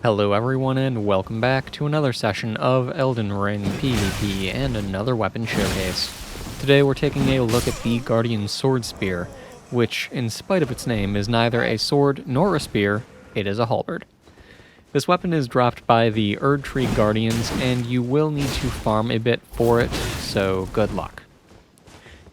Hello everyone and welcome back to another session of Elden Ring PvP and another weapon showcase. Today we're taking a look at the Guardian Swordspear, which, in spite of its name, is neither a sword nor a spear, it is a halberd. This weapon is dropped by the Erd Tree Guardians and you will need to farm a bit for it, so good luck.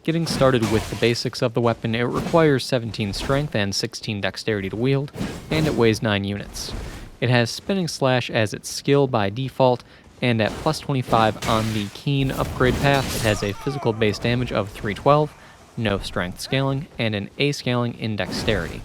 Getting started with the basics of the weapon, it requires 17 strength and 16 dexterity to wield, and it weighs 9 units. It has Spinning Slash as its skill by default, and at plus 25 on the Keen upgrade path, it has a physical base damage of 312, no strength scaling, and an A scaling in dexterity.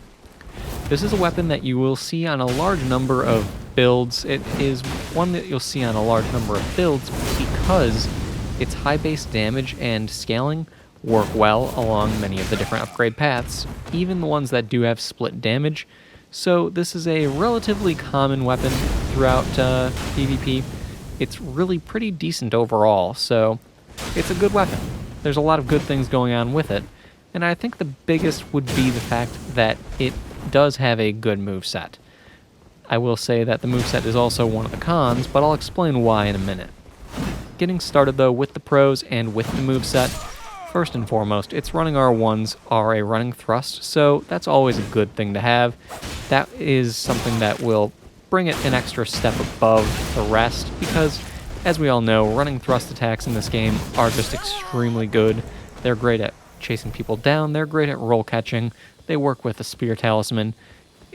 This is a weapon that you will see on a large number of builds. It is one that you'll see on a large number of builds because its high base damage and scaling work well along many of the different upgrade paths, even the ones that do have split damage. So this is a relatively common weapon throughout PvP. It's really pretty decent overall, so it's a good weapon. There's a lot of good things going on with it, and I think the biggest would be the fact that it does have a good moveset. I will say that the moveset is also one of the cons, but I'll explain why in a minute. Getting started though with the pros and with the moveset, first and foremost, its running R1s are a running thrust, so that's always a good thing to have. That is something that will bring it an extra step above the rest, because, as we all know, running thrust attacks in this game are just extremely good. They're great at chasing people down, they're great at roll catching, they work with a spear talisman.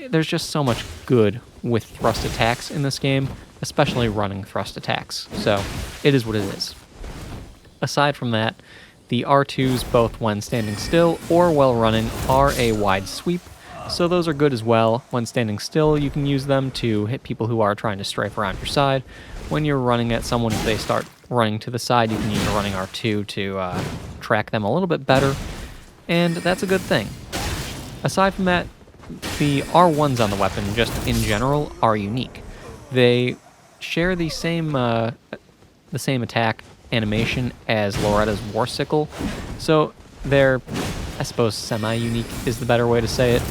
There's just so much good with thrust attacks in this game, especially running thrust attacks, so it is what it is. Aside from that, the R2s, both when standing still or while running, are a wide sweep, so those are good as well. When standing still, you can use them to hit people who are trying to strafe around your side. When you're running at someone, if they start running to the side, you can use a running R2 to track them a little bit better, and that's a good thing. Aside from that, the R1s on the weapon, just in general, are unique. They share the same attack animation as Loretta's War Sickle, so they're, I suppose, semi-unique is the better way to say it.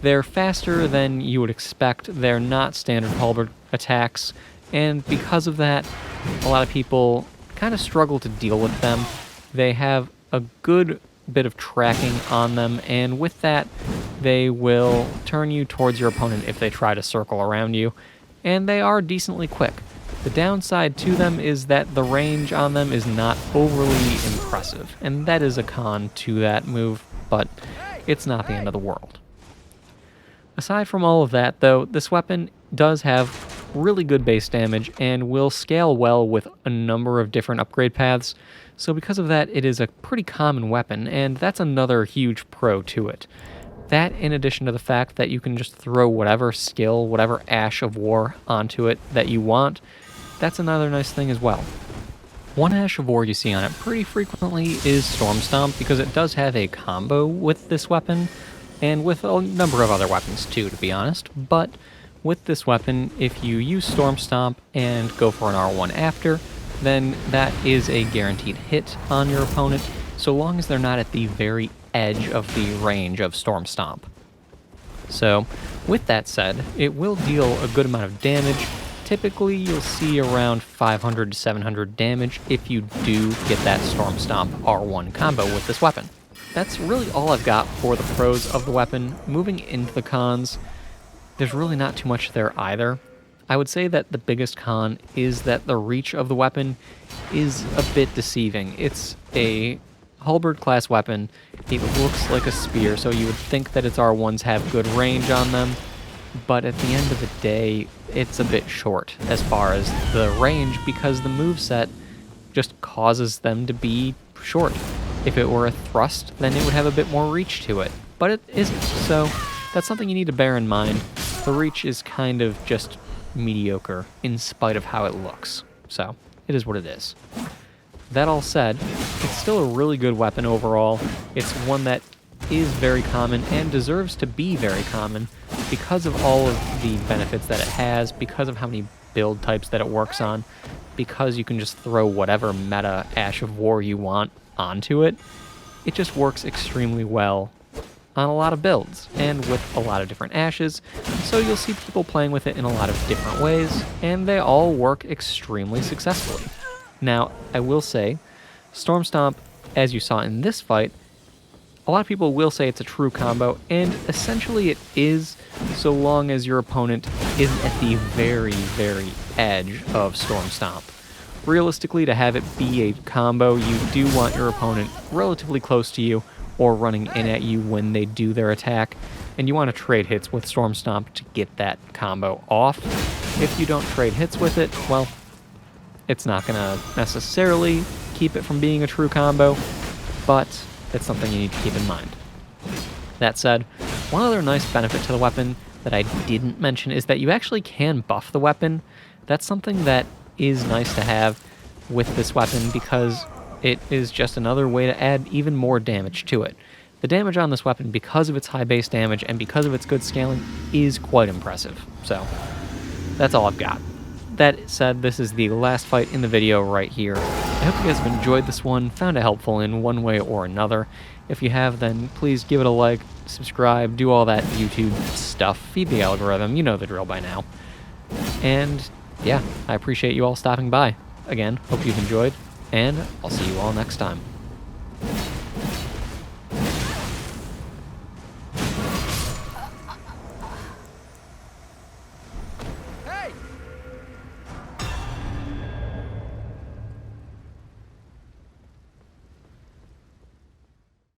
They're faster than you would expect, they're not standard halberd attacks, and because of that, a lot of people kind of struggle to deal with them. They have a good bit of tracking on them, and with that, they will turn you towards your opponent if they try to circle around you, and they are decently quick. The downside to them is that the range on them is not overly impressive, and that is a con to that move, but it's not the end of the world. Aside from all of that, though, this weapon does have really good base damage and will scale well with a number of different upgrade paths, so because of that, it is a pretty common weapon, and that's another huge pro to it. That, in addition to the fact that you can just throw whatever skill, whatever Ash of War onto it that you want, that's another nice thing as well. One Ash of War you see on it pretty frequently is Storm Stomp, because it does have a combo with this weapon, and with a number of other weapons too, to be honest, but with this weapon, if you use Storm Stomp and go for an R1 after, then that is a guaranteed hit on your opponent, so long as they're not at the very edge of the range of Storm Stomp. So, with that said, it will deal a good amount of damage. Typically, you'll see around 500 to 700 damage if you do get that Storm Stomp R1 combo with this weapon. That's really all I've got for the pros of the weapon. Moving into the cons, there's really not too much there either. I would say that the biggest con is that the reach of the weapon is a bit deceiving. It's a halberd class weapon. It looks like a spear, so you would think that its R1s have good range on them, but at the end of the day, it's a bit short as far as the range because the moveset just causes them to be short. If it were a thrust, then it would have a bit more reach to it, but it isn't, so that's something you need to bear in mind. The reach is kind of just mediocre in spite of how it looks, so it is what it is. That all said, it's still a really good weapon overall. It's one that is very common and deserves to be very common because of all of the benefits that it has, because of how many build types that it works on, because you can just throw whatever meta Ash of War you want onto it. It just works extremely well on a lot of builds and with a lot of different ashes, so you'll see people playing with it in a lot of different ways, and they all work extremely successfully. Now, I will say, Storm Stomp, as you saw in this fight, a lot of people will say it's a true combo, and essentially it is, so long as your opponent isn't at the very, very edge of Storm Stomp. Realistically, to have it be a combo, you do want your opponent relatively close to you or running in at you when they do their attack, and you want to trade hits with Storm Stomp to get that combo off. If you don't trade hits with it, well, it's not going to necessarily keep it from being a true combo, but it's something you need to keep in mind. That said, one other nice benefit to the weapon that I didn't mention is that you actually can buff the weapon. That's something that is nice to have with this weapon because it is just another way to add even more damage to it. The damage on this weapon, because of its high base damage and because of its good scaling, is quite impressive. So, that's all I've got. That said, this is the last fight in the video right here. I hope you guys have enjoyed this one, found it helpful in one way or another. If you have, then please give it a like, subscribe, do all that YouTube stuff, feed the algorithm, you know the drill by now. And yeah, I appreciate you all stopping by. Again, hope you've enjoyed, and I'll see you all next time.